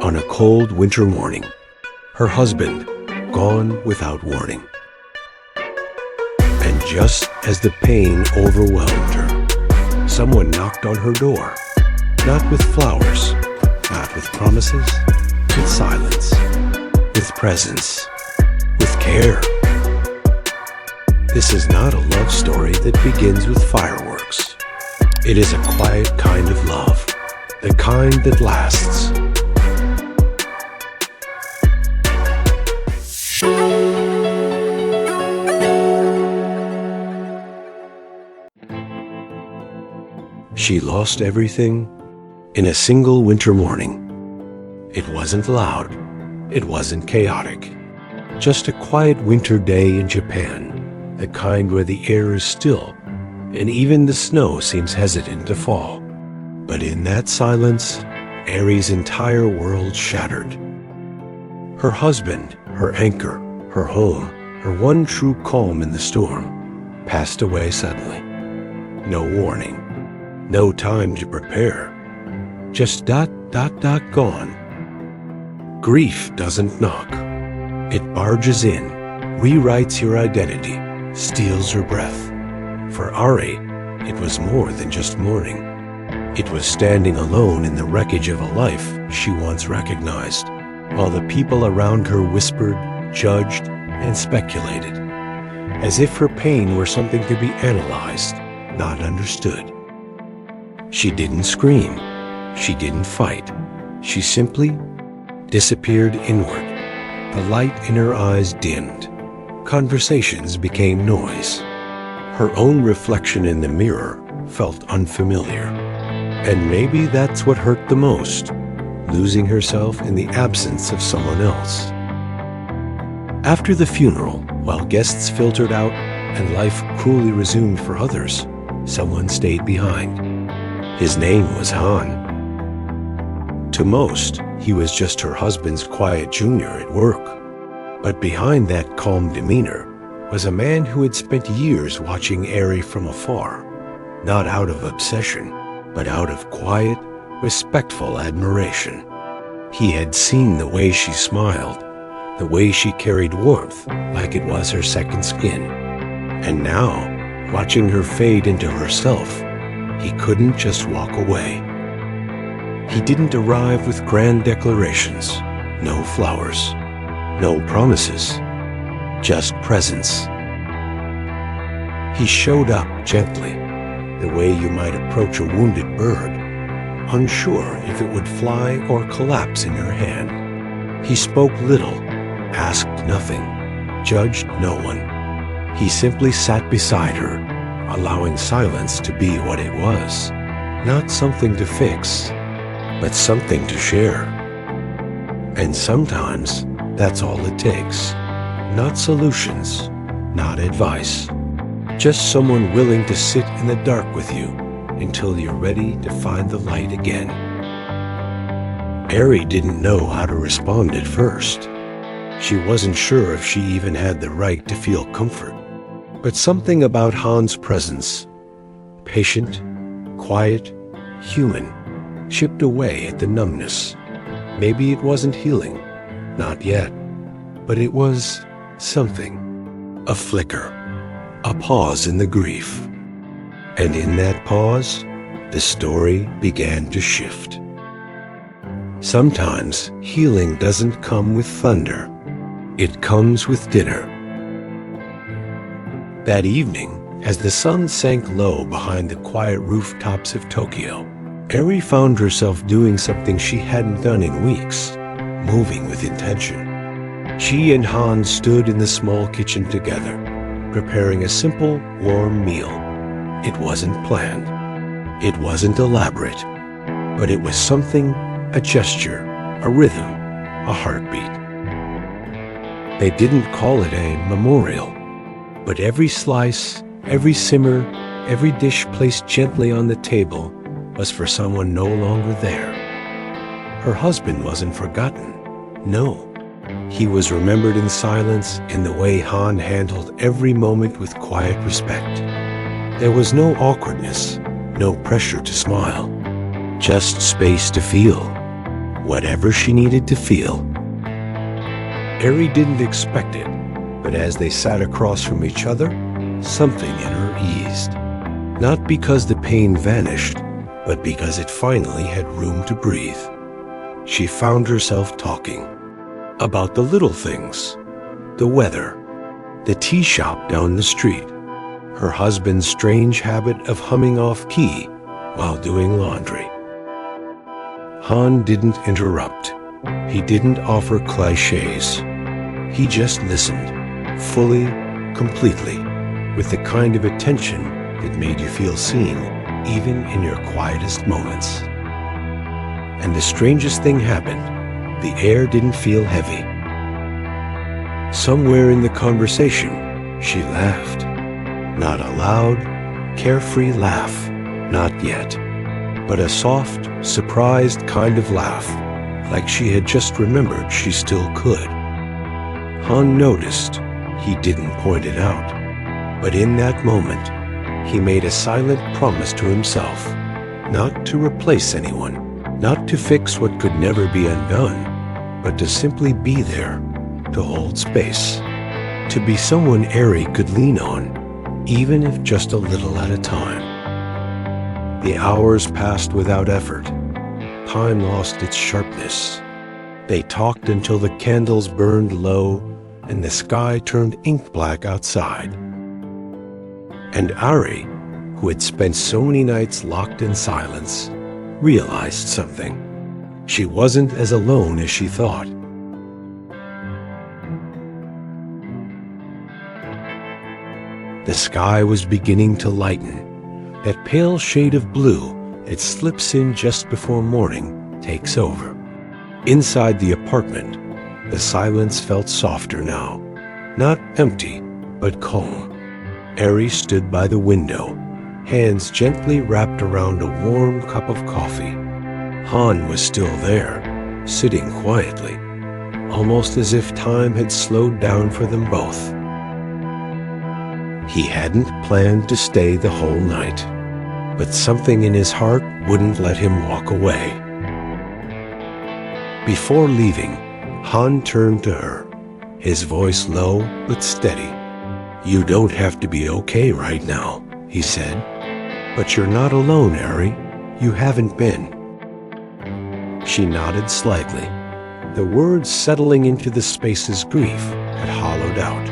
on a cold winter morning, her husband gone without warning. And just as the pain overwhelmed her, someone knocked on her door, not with flowers, not with promises, with silence, with presence, with care. This is not a love story that begins with fireworks. It is a quiet kind of love, the kind that lasts. She lost everything in a single winter morning. It wasn't loud. It wasn't chaotic. Just a quiet winter day in Japan, the kind where the air is still and even the snow seems hesitant to fall. But in that silence, Airi's entire world shattered. Her husband, her anchor, her home, her one true calm in the storm, passed away suddenly. No warning. No time to prepare. Just ... gone. Grief doesn't knock. It barges in, rewrites your identity, steals your breath. For Airi, it was more than just mourning. It was standing alone in the wreckage of a life she once recognized, while the people around her whispered, judged, and speculated, as if her pain were something to be analyzed, not understood. She didn't scream. She didn't fight. She simply disappeared inward. The light in her eyes dimmed. Conversations became noise. Her own reflection in the mirror felt unfamiliar. And maybe that's what hurt the most, losing herself in the absence of someone else. After the funeral, while guests filtered out and life cruelly resumed for others, someone stayed behind. His name was Han. To most, he was just her husband's quiet junior at work. But behind that calm demeanor was a man who had spent years watching Airi from afar, not out of obsession, but out of quiet, respectful admiration. He had seen the way she smiled, the way she carried warmth like it was her second skin. And now, watching her fade into herself, he couldn't just walk away. He didn't arrive with grand declarations, no flowers, no promises, just presence. He showed up gently, the way you might approach a wounded bird, unsure if it would fly or collapse in your hand. He spoke little, asked nothing, judged no one. He simply sat beside her, allowing silence to be what it was, not something to fix, but something to share. And sometimes that's all it takes. Not solutions, not advice. Just someone willing to sit in the dark with you until you're ready to find the light again. Airi didn't know how to respond at first. She wasn't sure if she even had the right to feel comfort. But something about Han's presence, patient, quiet, human, chipped away at the numbness. Maybe it wasn't healing, not yet, but it was something, a flicker, a pause in the grief. And in that pause, the story began to shift. Sometimes healing doesn't come with thunder. It comes with dinner. That evening, as the sun sank low behind the quiet rooftops of Tokyo, Airi found herself doing something she hadn't done in weeks, moving with intention. She and Han stood in the small kitchen together, preparing a simple, warm meal. It wasn't planned. It wasn't elaborate. But it was something, a gesture, a rhythm, a heartbeat. They didn't call it a memorial, but every slice, every simmer, every dish placed gently on the table was for someone no longer there. Her husband wasn't forgotten. No. He was remembered in silence in the way Han handled every moment with quiet respect. There was no awkwardness, no pressure to smile, just space to feel. whatever she needed to feel. Airi didn't expect it, but as they sat across from each other, something in her eased. Not because the pain vanished, but because it finally had room to breathe. She found herself talking about the little things, the weather, the tea shop down the street, her husband's strange habit of humming off key while doing laundry. Han didn't interrupt. He didn't offer cliches. He just listened, fully, completely, with the kind of attention that made you feel seen, even in your quietest moments. And the strangest thing happened. The air didn't feel heavy. Somewhere in the conversation, she laughed. Not a loud, carefree laugh, not yet, but a soft, surprised kind of laugh, like she had just remembered she still could. Han noticed. He didn't point it out, but in that moment, he made a silent promise to himself, not to replace anyone, not to fix what could never be undone, but to simply be there, to hold space, to be someone Airi could lean on, even if just a little at a time. The hours passed without effort. Time lost its sharpness. They talked until the candles burned low and the sky turned ink black outside. And Airi, who had spent so many nights locked in silence, realized something. She wasn't as alone as she thought. The sky was beginning to lighten. That pale shade of blue that slips in just before morning takes over. Inside the apartment, the silence felt softer now. Not empty, but calm. Airi stood by the window, hands gently wrapped around a warm cup of coffee. Han was still there, sitting quietly, almost as if time had slowed down for them both. He hadn't planned to stay the whole night, but something in his heart wouldn't let him walk away. Before leaving, Han turned to her, his voice low but steady. "You don't have to be okay right now," he said. "But you're not alone, Airi. You haven't been." She nodded slightly, the words settling into the spaces grief had hollowed out.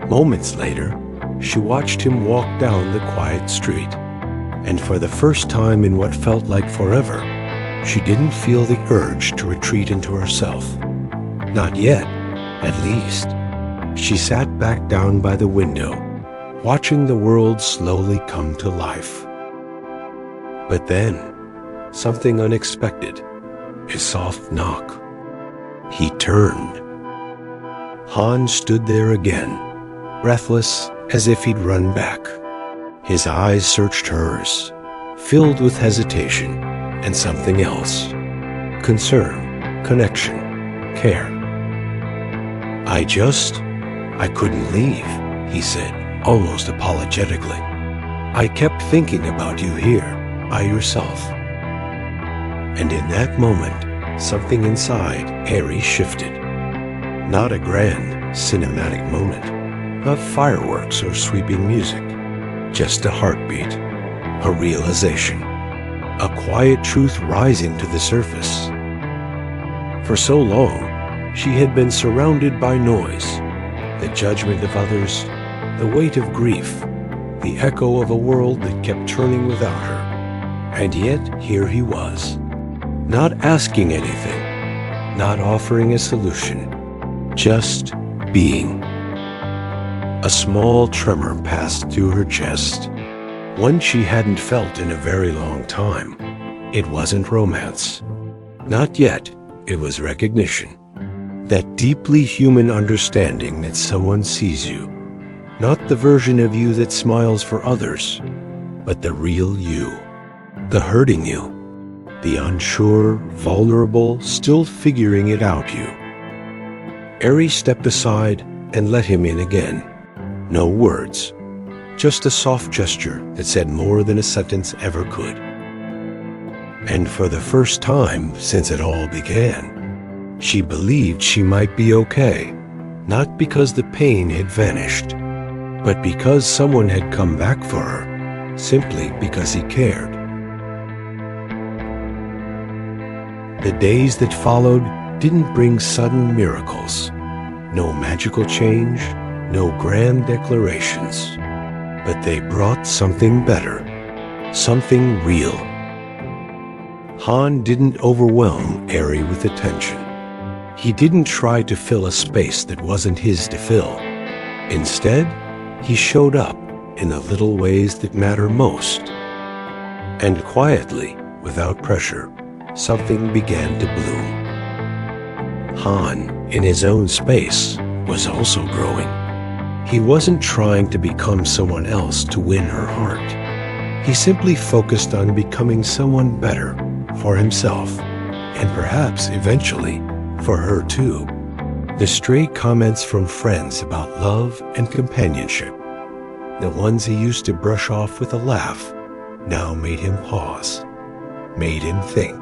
Moments later, she watched him walk down the quiet street, and for the first time in what felt like forever, she didn't feel the urge to retreat into herself. Not yet, at least. She sat back down by the window, watching the world slowly come to life. But then, something unexpected, a soft knock. He turned. Han stood there again, breathless as if he'd run back. His eyes searched hers, filled with hesitation and something else. Concern, connection, care. I couldn't leave," he said, almost apologetically. "I kept thinking about you here, by yourself." And in that moment, something inside Airi shifted. Not a grand, cinematic moment, not fireworks or sweeping music, just a heartbeat, a realization, a quiet truth rising to the surface. For so long, she had been surrounded by noise, the judgment of others, the weight of grief, the echo of a world that kept turning without her. And yet here he was, not asking anything, not offering a solution, just being. A small tremor passed through her chest, one she hadn't felt in a very long time. It wasn't romance. Not yet. It was recognition. That deeply human understanding that someone sees you, not the version of you that smiles for others, but the real you, the hurting you, the unsure, vulnerable, still figuring it out you. Airi stepped aside and let him in again. No words, just a soft gesture that said more than a sentence ever could. And for the first time since it all began, she believed she might be okay, not because the pain had vanished, but because someone had come back for her, simply because he cared. The days that followed didn't bring sudden miracles, no magical change, no grand declarations, but they brought something better, something real. Han didn't overwhelm Airi with attention. He didn't try to fill a space that wasn't his to fill. Instead, he showed up in the little ways that matter most. And quietly, without pressure, something began to bloom. Han, in his own space, was also growing. He wasn't trying to become someone else to win her heart. He simply focused on becoming someone better for himself, and perhaps eventually for her too. The stray comments from friends about love and companionship, the ones he used to brush off with a laugh, now made him pause, made him think,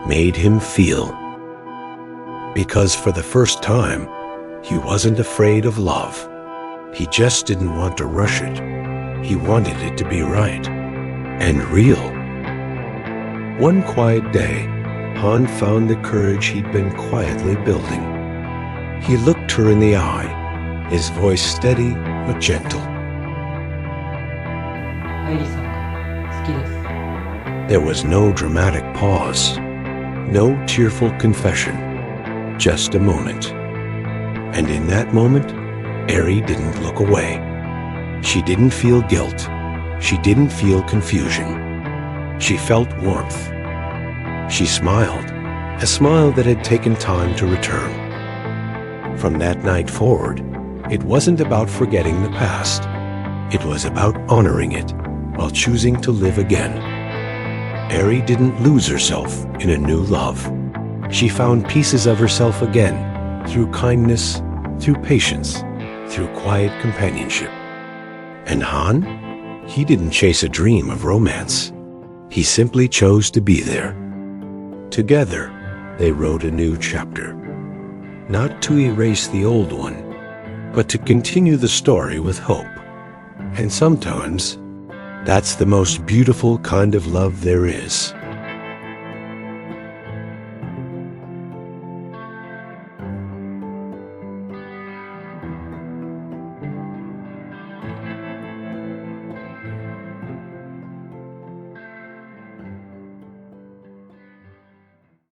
made him feel. Because for the first time, he wasn't afraid of love. He just didn't want to rush it. He wanted it to be right and real. One quiet day, Han found the courage he'd been quietly building. He looked her in the eye, his voice steady but gentle. アイリさんが好きです。 There was no dramatic pause, no tearful confession, just a moment. And in that moment, Airi didn't look away. She didn't feel guilt. She didn't feel confusion. She felt warmth. She smiled, a smile that had taken time to return. From that night forward, it wasn't about forgetting the past. It was about honoring it while choosing to live again. Airi didn't lose herself in a new love. She found pieces of herself again through kindness, through patience, through quiet companionship. And Han? He didn't chase a dream of romance. He simply chose to be there. Together, they wrote a new chapter. Not to erase the old one, but to continue the story with hope. And sometimes, that's the most beautiful kind of love there is.